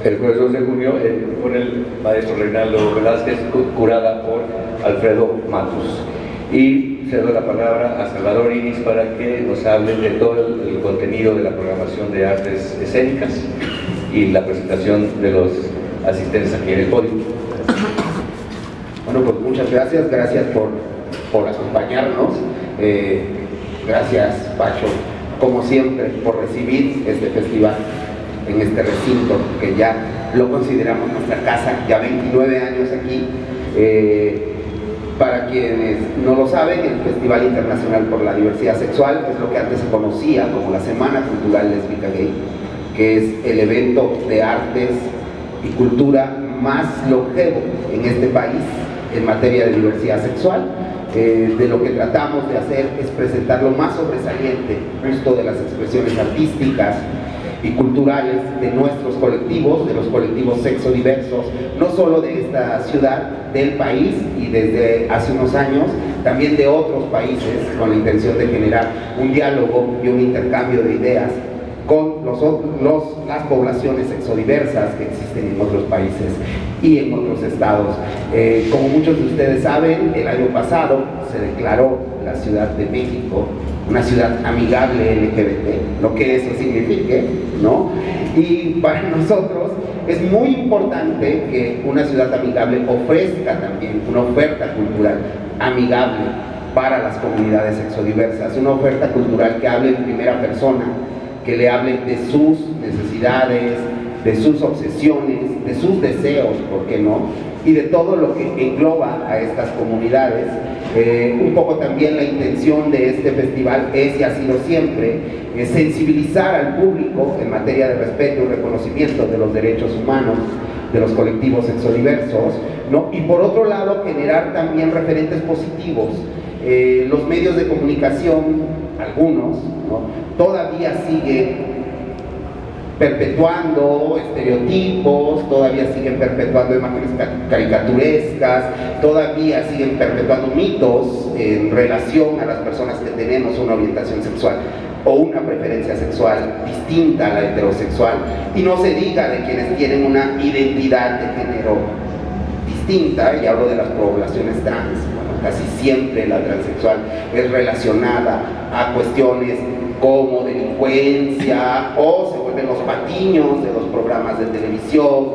el jueves 2 de junio con el maestro Reinaldo Velázquez, curada por Alfredo Matus. Y cedo la palabra a Salvador Iris para que nos hable de todo el contenido de la programación de artes escénicas y la presentación de los asistentes aquí en el podio. Bueno, pues muchas gracias por acompañarnos. Gracias, Pacho, como siempre, por recibir este festival en este recinto que ya lo consideramos nuestra casa, ya 29 años aquí. Para quienes no lo saben, el Festival Internacional por la Diversidad Sexual es lo que antes se conocía como la Semana Cultural Lésbica Gay, que es el evento de artes y cultura más longevo en este país en materia de diversidad sexual. De lo que tratamos de hacer es presentar lo más sobresaliente justo de las expresiones artísticas y culturales de nuestros colectivos, de los colectivos sexodiversos, no solo de esta ciudad, del país y desde hace unos años también de otros países, con la intención de generar un diálogo y un intercambio de ideas con las poblaciones sexodiversas que existen en otros países y en otros estados. Como muchos de ustedes saben, el año pasado se declaró la Ciudad de México una ciudad amigable LGBT, lo que eso signifique, ¿no? Y para nosotros es muy importante que una ciudad amigable ofrezca también una oferta cultural amigable para las comunidades sexodiversas, una oferta cultural que hable en primera persona, que le hable de sus necesidades, de sus obsesiones, de sus deseos, ¿por qué no? Y de todo lo que engloba a estas comunidades. Un poco también la intención de este festival es, y ha sido siempre, sensibilizar al público en materia de respeto y reconocimiento de los derechos humanos de los colectivos sexodiversos, ¿no? Y por otro lado, generar también referentes positivos. Los medios de comunicación, algunos, ¿no?, todavía siguen perpetuando estereotipos, todavía siguen perpetuando imágenes caricaturescas, todavía siguen perpetuando mitos en relación a las personas que tenemos una orientación sexual o una preferencia sexual distinta a la heterosexual, y no se diga de quienes tienen una identidad de género distinta, y hablo de las poblaciones trans. Bueno, casi siempre la transexual es relacionada a cuestiones como delincuencia, o se vuelven los patiños de los programas de televisión.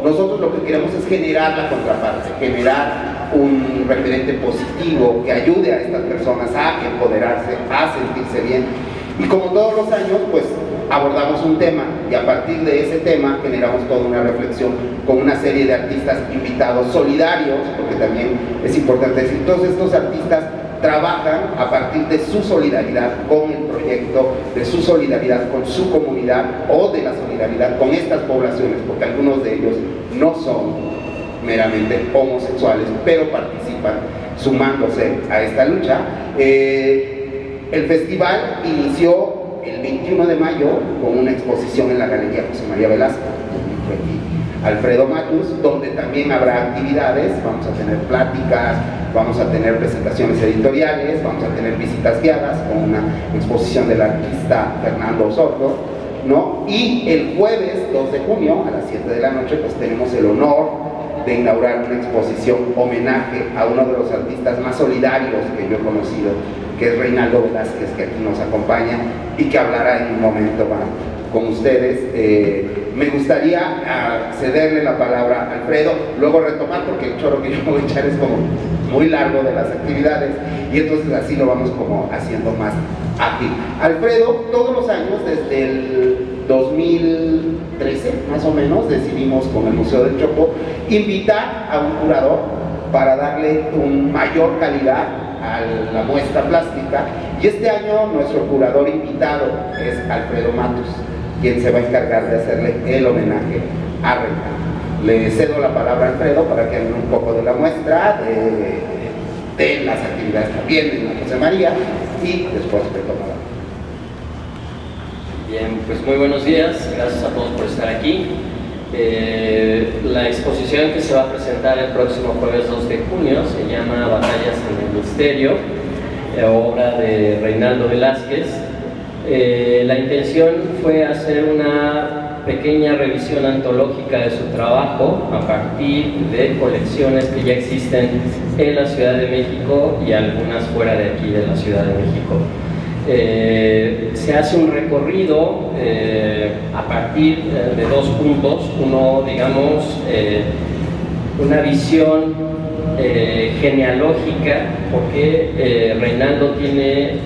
Nosotros lo que queremos es generar la contraparte, generar un referente positivo que ayude a estas personas a empoderarse, a sentirse bien. Y como todos los años, pues abordamos un tema, y a partir de ese tema generamos toda una reflexión con una serie de artistas invitados solidarios, porque también es importante decir, todos estos artistas trabajan a partir de su solidaridad con el proyecto, de su solidaridad con su comunidad, o de la solidaridad con estas poblaciones, porque algunos de ellos no son meramente homosexuales, pero participan sumándose a esta lucha. El festival inició el 21 de mayo con una exposición en la Galería José María Velasco, Alfredo Matus, donde también habrá actividades. Vamos a tener pláticas, vamos a tener presentaciones editoriales, vamos a tener visitas guiadas con una exposición del artista Fernando Osordo, ¿no? Y el jueves 2 de junio a las 7 de la noche pues tenemos el honor de inaugurar una exposición homenaje a uno de los artistas más solidarios que yo he conocido, que es Reinaldo Velázquez, que aquí nos acompaña y que hablará en un momento más con ustedes. Me gustaría cederle la palabra a Alfredo, luego retomar, porque el choro que yo voy a echar es como muy largo de las actividades, y entonces así lo vamos como haciendo más ágil. Alfredo, todos los años, desde el 2013 más o menos, decidimos con el Museo del Chopo invitar a un curador para darle una mayor calidad a la muestra plástica, y este año nuestro curador invitado es Alfredo Matus, quien se va a encargar de hacerle el homenaje a Reinaldo. Le cedo la palabra a Alfredo para que hable un poco de la muestra, de las actividades también en la José María, y después retomará. Bien, pues muy buenos días, gracias a todos por estar aquí. La exposición que se va a presentar el próximo jueves 2 de junio se llama Batallas en el Misterio, obra de Reinaldo Velázquez. La intención fue hacer una pequeña revisión antológica de su trabajo a partir de colecciones que ya existen en la Ciudad de México y algunas fuera de aquí de la Ciudad de México. Se hace un recorrido a partir de dos puntos. Uno, digamos, una visión genealógica, porque Reinaldo tiende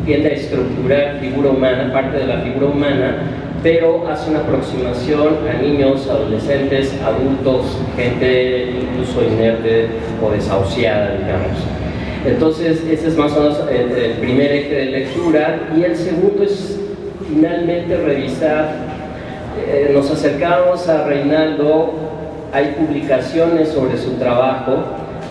a estructurar figura humana, parte de la figura humana, pero hace una aproximación a niños, adolescentes, adultos, gente incluso inerte o desahuciada, digamos. Entonces, ese es más o menos el primer eje de lectura, y el segundo es finalmente revisar. Nos acercamos a Reinaldo, hay publicaciones sobre su trabajo,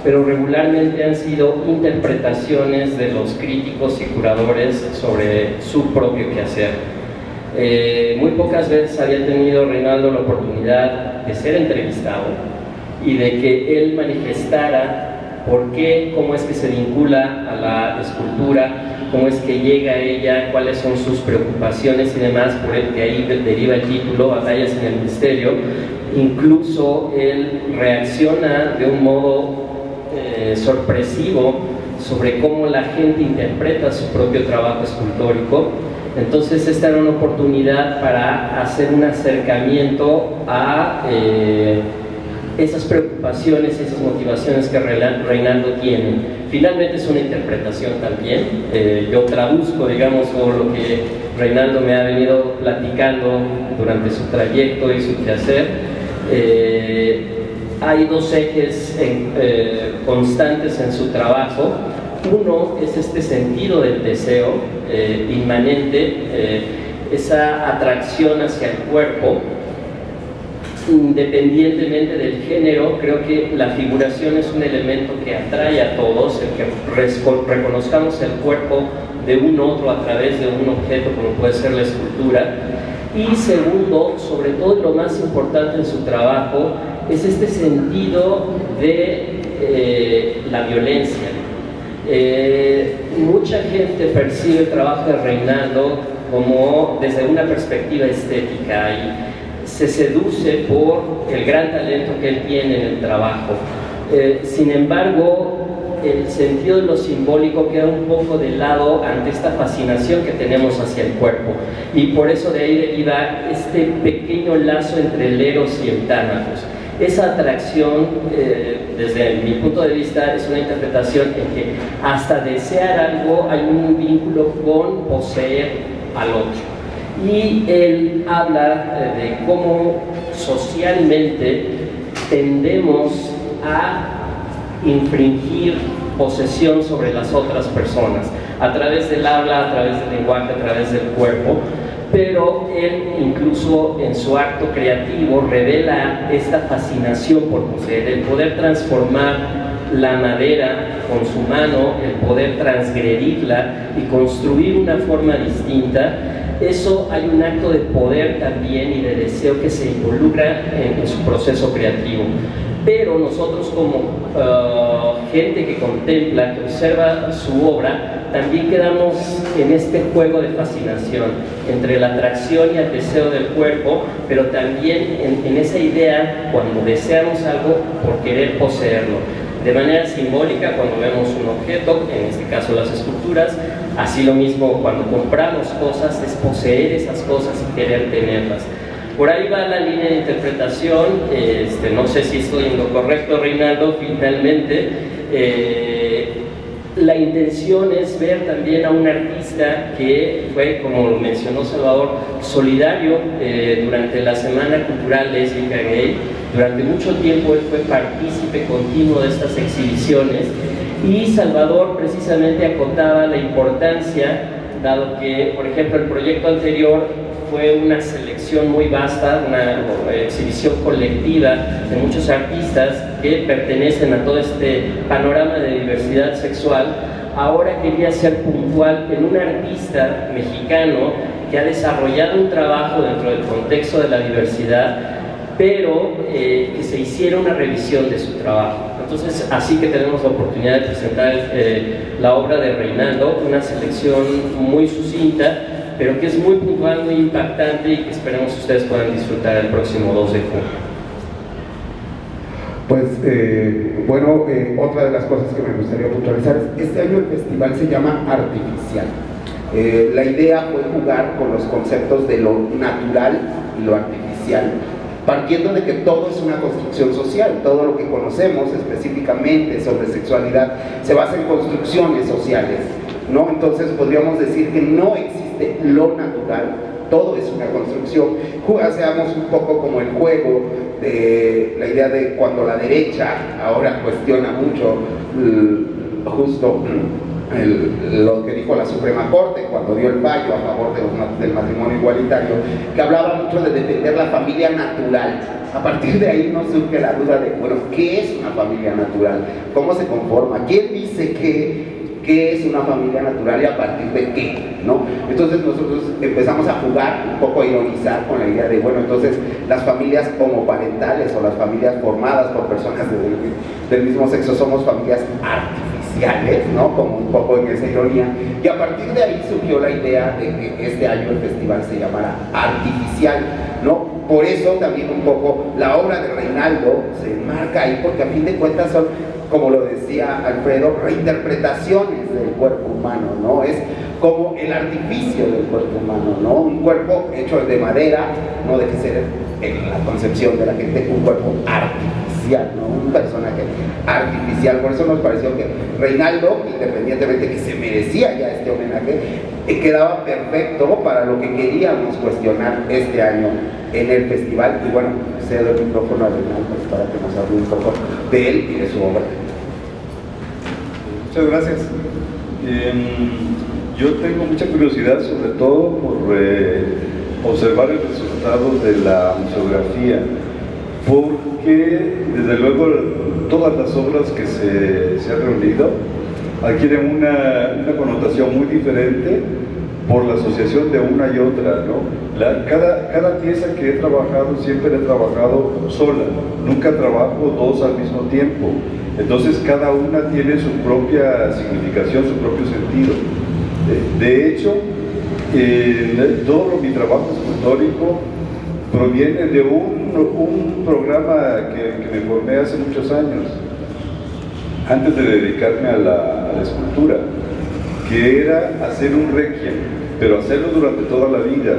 pero regularmente han sido interpretaciones de los críticos y curadores sobre su propio quehacer. Muy pocas veces había tenido Reinaldo la oportunidad de ser entrevistado y de que él manifestara por qué, cómo es que se vincula a la escultura, cómo es que llega a ella, cuáles son sus preocupaciones y demás, por el que ahí deriva el título, Batallas en el Misterio. Incluso él reacciona de un modo sorpresivo sobre cómo la gente interpreta su propio trabajo escultórico. Entonces esta era una oportunidad para hacer un acercamiento a esas preocupaciones, esas motivaciones que Reinaldo tiene. Finalmente es una interpretación también. Yo traduzco, digamos, todo lo que Reinaldo me ha venido platicando durante su trayecto y su quehacer. Hay dos ejes constantes en su trabajo. Uno es este sentido del deseo inmanente, esa atracción hacia el cuerpo. Independientemente del género, creo que la figuración es un elemento que atrae a todos, el que reconozcamos el cuerpo de un otro a través de un objeto como puede ser la escultura. Y segundo, sobre todo lo más importante en su trabajo, es este sentido de la violencia. Mucha gente percibe el trabajo de Reinaldo como desde una perspectiva estética y se seduce por el gran talento que él tiene en el trabajo. Sin embargo, el sentido de lo simbólico queda un poco de lado ante esta fascinación que tenemos hacia el cuerpo, y por eso de ahí deriva este pequeño lazo entre el eros y el tánatos. Esa atracción, desde mi punto de vista, es una interpretación en que hasta desear algo hay un vínculo con poseer al otro. Y él habla de cómo socialmente tendemos a infringir posesión sobre las otras personas, a través del habla, a través del lenguaje, a través del cuerpo. Pero él, incluso en su acto creativo, revela esta fascinación por poseer, el poder transformar la madera con su mano, el poder transgredirla y construir una forma distinta. Eso, hay un acto de poder también y de deseo que se involucra en su proceso creativo. Pero nosotros como gente que contempla, que observa su obra, también quedamos en este juego de fascinación entre la atracción y el deseo del cuerpo, pero también en esa idea, cuando deseamos algo, por querer poseerlo. De manera simbólica, cuando vemos un objeto, en este caso las esculturas, así lo mismo cuando compramos cosas, es poseer esas cosas y querer tenerlas. Por ahí va la línea de interpretación. No sé si estoy en lo correcto, Reinaldo. Finalmente, la intención es ver también a un artista que fue, como lo mencionó Salvador, solidario durante la Semana Cultural Lésbica Gay. Durante mucho tiempo él fue partícipe continuo de estas exhibiciones, y Salvador precisamente acotaba la importancia, dado que, por ejemplo, el proyecto anterior fue una selección muy vasta, una exhibición colectiva de muchos artistas que pertenecen a todo este panorama de diversidad sexual. Ahora quería ser puntual en un artista mexicano que ha desarrollado un trabajo dentro del contexto de la diversidad, pero que se hiciera una revisión de su trabajo. Entonces, así que tenemos la oportunidad de presentar la obra de Reinaldo, una selección muy sucinta, pero que es muy puntual, muy impactante y que esperemos ustedes puedan disfrutar el próximo 2 de junio. Pues otra de las cosas que me gustaría puntualizar es este año el festival se llama Artificial. La idea fue jugar con los conceptos de lo natural y lo artificial, partiendo de que todo es una construcción social. Todo lo que conocemos específicamente sobre sexualidad se basa en construcciones sociales, ¿no? Entonces podríamos decir que no existe lo natural, todo es una construcción. Hacemos un poco como el juego de la idea de cuando la derecha ahora cuestiona mucho justo lo que dijo la Suprema Corte cuando dio el fallo a favor del matrimonio igualitario, que hablaba mucho de defender la familia natural. A partir de ahí nos surge la duda de, bueno, ¿qué es una familia natural? ¿Cómo se conforma? ¿Quién dice qué es una familia natural y a partir de qué? ¿No? Entonces nosotros empezamos a jugar, un poco a ironizar con la idea de, bueno, entonces las familias homoparentales o las familias formadas por personas del mismo sexo somos familias artificiales, ¿no? Como un poco en esa ironía. Y a partir de ahí surgió la idea de que este año el festival se llamara Artificial, ¿no? Por eso también un poco la obra de Reinaldo se enmarca ahí, porque a fin de cuentas son, como lo decía Alfredo, reinterpretaciones del cuerpo humano, ¿no? Es como el artificio del cuerpo humano, ¿no? Un cuerpo hecho de madera, no deje ser en la concepción de la gente un cuerpo artificial, ¿no? Un personaje artificial. Por eso nos pareció que Reinaldo, independientemente que se merecía ya este homenaje, quedaba perfecto para lo que queríamos cuestionar este año en el festival. Y bueno, cedo el micrófono a Reinaldo para que nos hable un poco de él y de su obra. Muchas gracias. Yo tengo mucha curiosidad, sobre todo por observar el resultado de la museografía, porque desde luego todas las obras que se han reunido adquieren una connotación muy diferente por la asociación de una y otra, ¿no? Cada pieza que he trabajado siempre he trabajado sola, nunca trabajo dos al mismo tiempo. Entonces cada una tiene su propia significación, su propio sentido. De hecho, todo mi trabajo escultórico proviene de un programa que me formé hace muchos años, antes de dedicarme a la escultura, que era hacer un requiem, pero hacerlo durante toda la vida,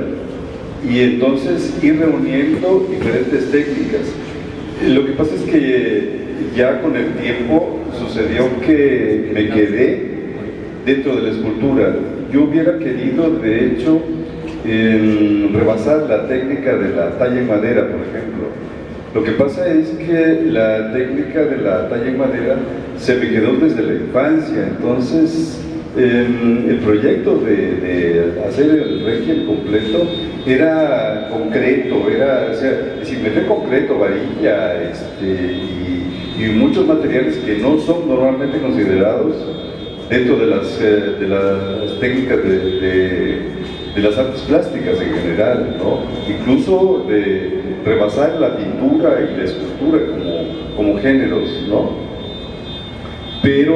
y entonces ir reuniendo diferentes técnicas. Lo que pasa es que ya con el tiempo sucedió que me quedé dentro de la escultura. Yo hubiera querido, de hecho, rebasar la técnica de la talla en madera, por ejemplo. Lo que pasa es que la técnica de la talla en madera se me quedó desde la infancia. Entonces el proyecto de hacer el requiem completo era concreto, era, o sea, si meter concreto, varilla, y muchos materiales que no son normalmente considerados dentro de las técnicas de las artes plásticas en general, ¿no? Incluso de rebasar la pintura y la escultura como géneros, ¿no? Pero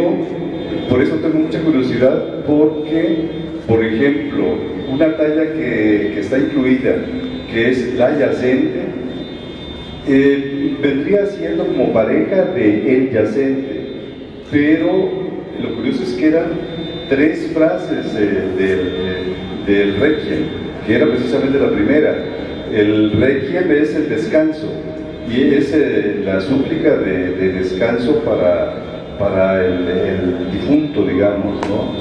por eso tengo mucha curiosidad, porque, por ejemplo, una talla que está incluida, que es la yacente, vendría siendo como pareja de el yacente, pero lo curioso es que eran 3 frases del requiem, que era precisamente la primera. El requiem es el descanso, y es la súplica de descanso para el difunto, digamos, ¿no?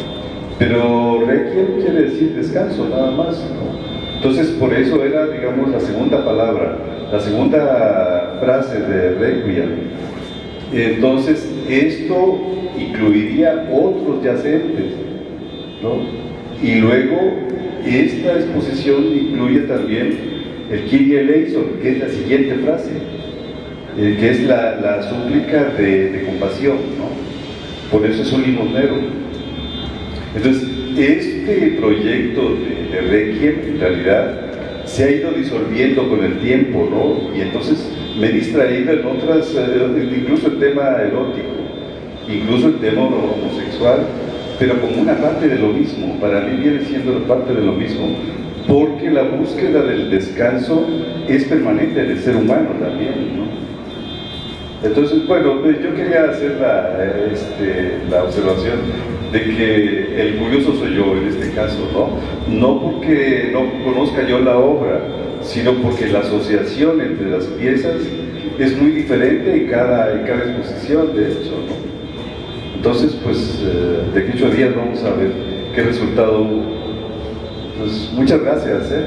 Pero requiem quiere decir descanso, nada más, ¿no? Entonces, por eso era, digamos, la segunda palabra, la segunda frase de requiem. Entonces, esto incluiría otros yacentes, ¿no? Y luego, esta exposición incluye también el Kyrie eleison, que es la siguiente frase, que es la súplica de compasión, ¿no? Por eso es un limosnero. Entonces, este proyecto de requiem, en realidad, se ha ido disolviendo con el tiempo, ¿no? Y entonces me he distraído en otras, incluso el tema erótico, incluso el tema homosexual, pero como una parte de lo mismo. Para mí viene siendo parte de lo mismo, porque la búsqueda del descanso es permanente del ser humano también, ¿no? Entonces, bueno, yo quería hacer la observación de que el curioso soy yo en este caso, ¿no? No porque no conozca yo la obra, sino porque la asociación entre las piezas es muy diferente en cada exposición, de hecho, ¿no? Entonces, pues, de aquí a 8 días vamos a ver qué resultado hubo. Pues, muchas gracias, ¿eh?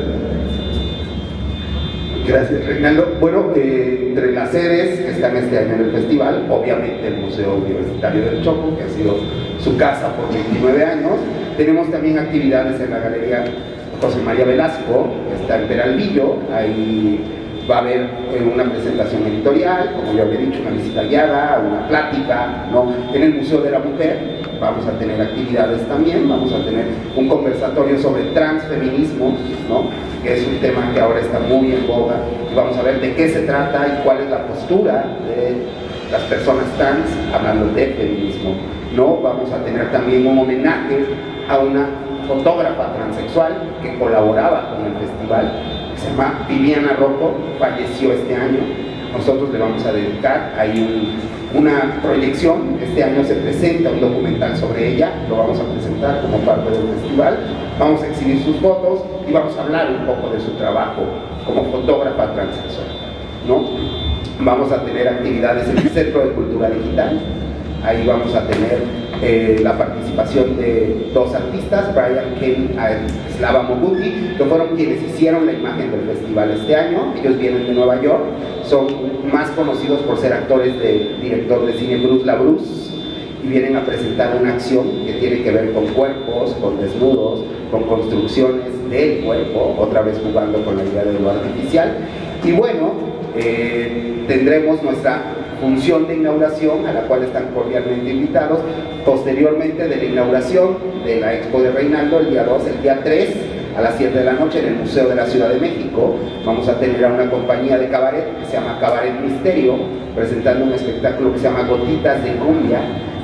Gracias, Reinaldo. Bueno, entre las sedes que están este año en el festival, obviamente el Museo Universitario del Chopo, que ha sido su casa por 29 años. Tenemos también actividades en la Galería José María Velasco, que está en Peralvillo. Ahí va a haber una presentación editorial, como yo había dicho, una visita guiada, una plática, ¿no? En el Museo de la Mujer vamos a tener actividades también, vamos a tener un conversatorio sobre transfeminismo, ¿no? Que es un tema que ahora está muy en boga, y vamos a ver de qué se trata y cuál es la postura de las personas trans hablando de feminismo, ¿no? Vamos a tener también un homenaje a una fotógrafa transexual que colaboraba con el festival, que se llama Viviana Rocco, falleció este año. Nosotros le vamos a dedicar ahí una proyección. Este año se presenta un documental sobre ella, lo vamos a presentar como parte del festival. Vamos a exhibir sus fotos y vamos a hablar un poco de su trabajo como fotógrafa transexual, ¿no? Vamos a tener actividades en el Centro de Cultura Digital. Ahí vamos a tener la participación de 2 artistas, Brian Ken y Slava Moguti, que fueron quienes hicieron la imagen del festival este año. Ellos vienen de Nueva York, son más conocidos por ser actores del director de cine Bruce LaBruce, y vienen a presentar una acción que tiene que ver con cuerpos, con desnudos, con construcciones del cuerpo, otra vez jugando con la idea de lo artificial. Y bueno, tendremos nuestra función de inauguración, a la cual están cordialmente invitados. Posteriormente de la inauguración de la Expo de Reinaldo, el día 2, el día 3, a las 7 de la noche, en el Museo de la Ciudad de México, vamos a tener a una compañía de cabaret que se llama Cabaret Misterio, presentando un espectáculo que se llama Gotitas de Cumbia,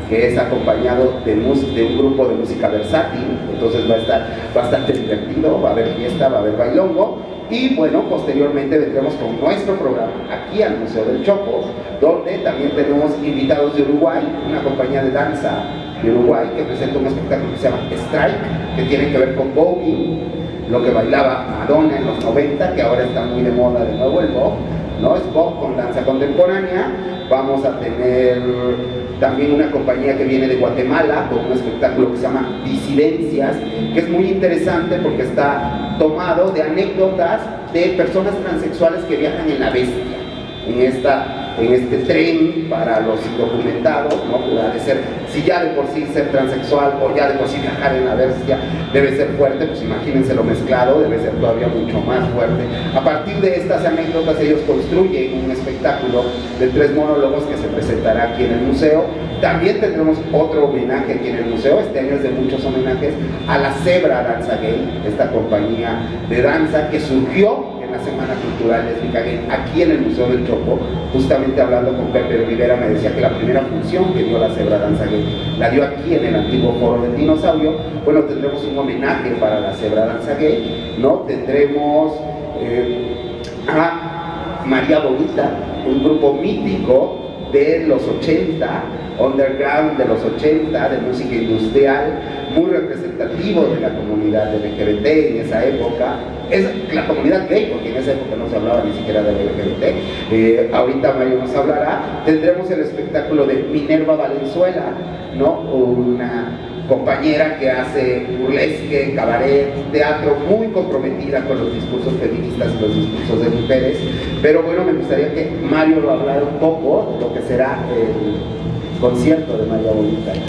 que es acompañado de un grupo de música versátil. Entonces va a estar bastante divertido, va a haber fiesta, va a haber bailongo. Y bueno, posteriormente vendremos con nuestro programa aquí al Museo del Chopo, donde también tenemos invitados de Uruguay, una compañía de danza de Uruguay que presenta un espectáculo que se llama Strike, que tiene que ver con voguing, lo que bailaba Madonna en los 90, que ahora está muy de moda de nuevo el bop, ¿no? Es bop con danza contemporánea. Vamos a tener también una compañía que viene de Guatemala con un espectáculo que se llama Disidencias, que es muy interesante porque está tomado de anécdotas de personas transexuales que viajan en la bestia, en este tren para los indocumentados, ¿no? Ha de ser, si ya de por sí ser transexual o ya de por sí viajar en la bestia debe ser fuerte, pues imagínense lo mezclado, debe ser todavía mucho más fuerte. A partir de estas anécdotas ellos construyen un espectáculo de 3 monólogos que se presentará aquí en el museo. También tendremos otro homenaje aquí en el museo. Este año es de muchos homenajes a la Zebra Danza Gay, esta compañía de danza que surgió en la Semana Cultural Lésbica Gay aquí en el Museo del Chopo. Justamente hablando con Pepe Rivera me decía que la primera función que dio la Zebra Danza Gay la dio aquí en el antiguo Foro del Dinosaurio. Bueno, tendremos un homenaje para la Zebra Danza Gay, ¿no? Tendremos a María Bonita, un grupo mítico de los 80, underground de los 80, de música industrial, muy representativo de la comunidad LGBT en esa época. Es la comunidad gay, porque en esa época no se hablaba ni siquiera de LGBT. Ahorita Mario nos hablará. Tendremos el espectáculo de Minerva Valenzuela, ¿no? Una compañera que hace burlesque, cabaret, teatro, muy comprometida con los discursos feministas y los discursos de mujeres. Pero bueno, me gustaría que Mario lo hablara un poco de lo que será el concierto de María Bonita.